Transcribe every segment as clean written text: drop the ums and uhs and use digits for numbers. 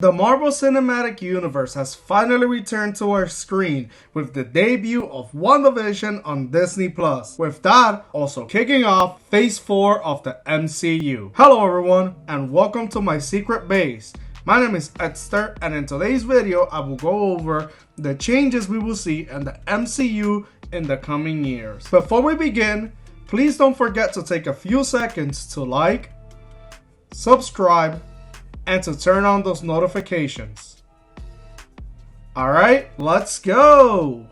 The Marvel Cinematic Universe has finally returned to our screen with the debut of WandaVision on Disney+. With that, also kicking off Phase 4 of the MCU. Hello everyone, and welcome to my secret base. My name is Edster, and in today's video, I will go over the changes we will see in the MCU in the coming years. Before we begin, please don't forget to take a few seconds to like, subscribe, and to turn on those notifications. Alright, let's go!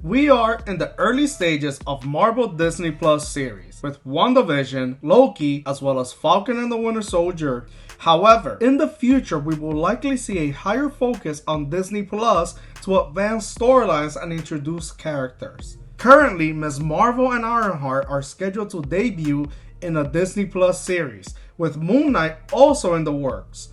We are in the early stages of Marvel Disney Plus series with WandaVision, Loki, as well as Falcon and the Winter Soldier. However, in the future, we will likely see a higher focus on Disney Plus to advance storylines and introduce characters. Currently, ms.marvel and Ironheart are scheduled to debut in a Disney Plus series, with Moon Knight also in the works.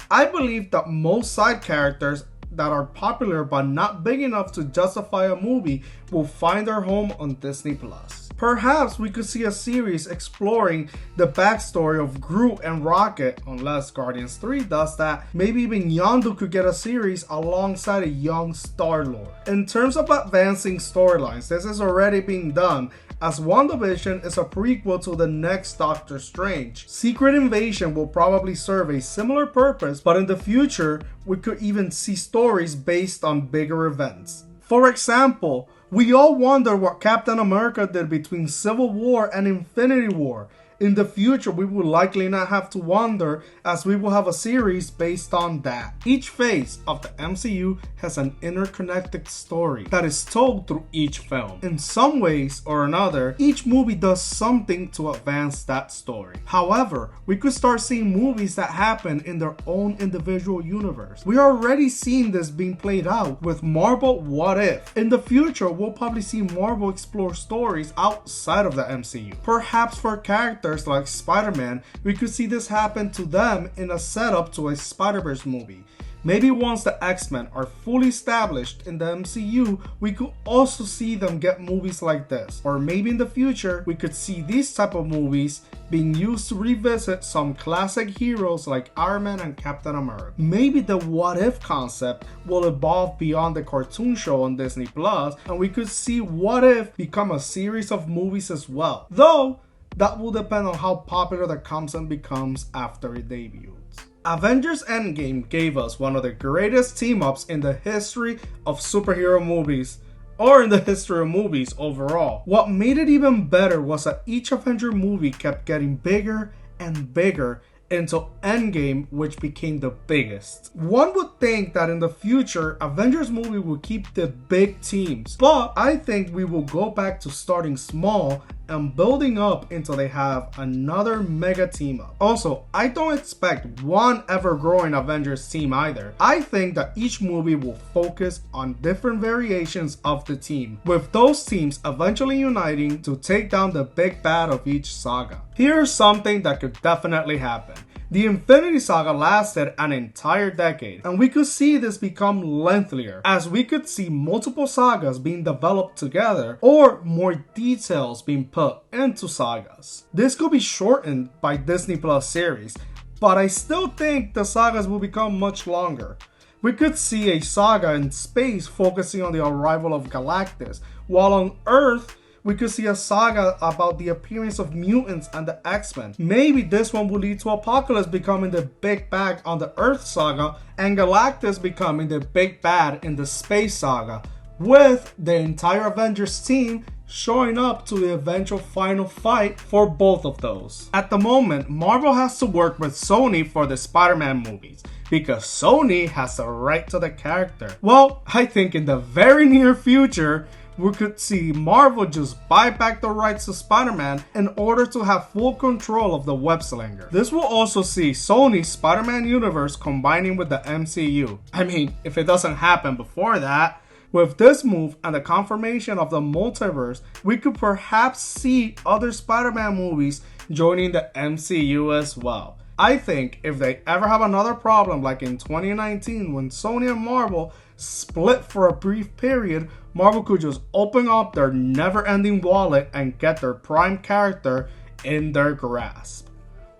I believe that most side characters that are popular but not big enough to justify a movie will find their home on Disney Plus. Perhaps we could see a series exploring the backstory of Groot and Rocket, unless Guardians 3 does that. Maybe even Yondu could get a series alongside a young Star-Lord. In terms of advancing storylines, this is already being done, as WandaVision is a prequel to the next Doctor Strange. Secret Invasion will probably serve a similar purpose, but in the future, we could even see stories based on bigger events. For example, we all wonder what Captain America did between Civil War and Infinity War. In the future, we will likely not have to wonder, as we will have a series based on that. Each phase of the MCU has an interconnected story that is told through each film. In some ways or another, each movie does something to advance that story. However, we could start seeing movies that happen in their own individual universe. We are already seeing this being played out with Marvel What If. In the future, we'll probably see Marvel explore stories outside of the MCU. Perhaps for characters like Spider-Man, we could see this happen to them in a setup to a Spider-Verse movie. Maybe once the X-Men are fully established in the MCU, we could also see them get movies like this. Or maybe in the future, we could see these type of movies being used to revisit some classic heroes like Iron Man and Captain America. Maybe the what if concept will evolve beyond the cartoon show on Disney Plus, and we could see What If become a series of movies as well. Though, that will depend on how popular the concept becomes after it debuts. Avengers Endgame gave us one of the greatest team-ups in the history of superhero movies, or in the history of movies overall. What made it even better was that each Avenger movie kept getting bigger and bigger until Endgame, which became the biggest. One would think that in the future, Avengers movie will keep the big teams, but I think we will go back to starting small and building up until they have another mega team up. Also, I don't expect one ever-growing Avengers team either. I think that each movie will focus on different variations of the team, with those teams eventually uniting to take down the big bad of each saga. Here's something that could definitely happen. The Inifinity Saga lasted an entire decade, and we could see this become lengthier, as we could see multiple sagas being developed together, or more details being put into sagas. This could be shortened by Disney Plus series, but I still think the sagas will become much longer. We could see a saga in space focusing on the arrival of Galactus, while on Earth, we could see a saga about the appearance of mutants and the X-Men. Maybe this one will lead to Apocalypse becoming the big bad on the Earth saga and Galactus becoming the big bad in the space saga, with the entire Avengers team showing up to the eventual final fight for both of those. At the moment, Marvel has to work with Sony for the Spider-Man movies, because Sony has the right to the character. Well, I think in the very near future, we could see Marvel just buy back the rights to Spider-Man in order to have full control of the web slinger. This will also see Sony's Spider-Man universe combining with the MCU. I mean, if it doesn't happen before that. With this move and the confirmation of the multiverse, we could perhaps see other Spider-Man movies joining the MCU as well. I think if they ever have another problem like in 2019 when Sony and Marvel split for a brief period, Marvel could just open up their never-ending wallet and get their prime character in their grasp.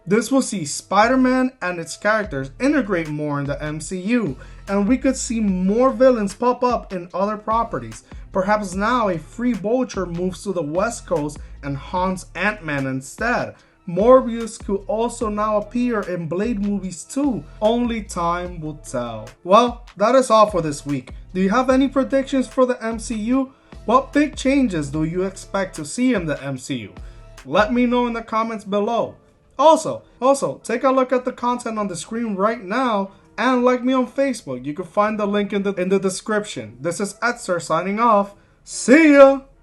This will see Spider-Man and its characters integrate more in the MCU, and we could see more villains pop up in other properties. Perhaps now a free Vulture moves to the West Coast and haunts Ant-Man instead. Morbius could also now appear in Blade movies too. Only time will tell. Well, that is all for this week. Do you have any predictions for the MCU? What big changes do you expect to see in the MCU? Let me know in the comments below. Also, take a look at the content on the screen right now and like me on Facebook. You can find the link in the description. This is Edster signing off. See ya!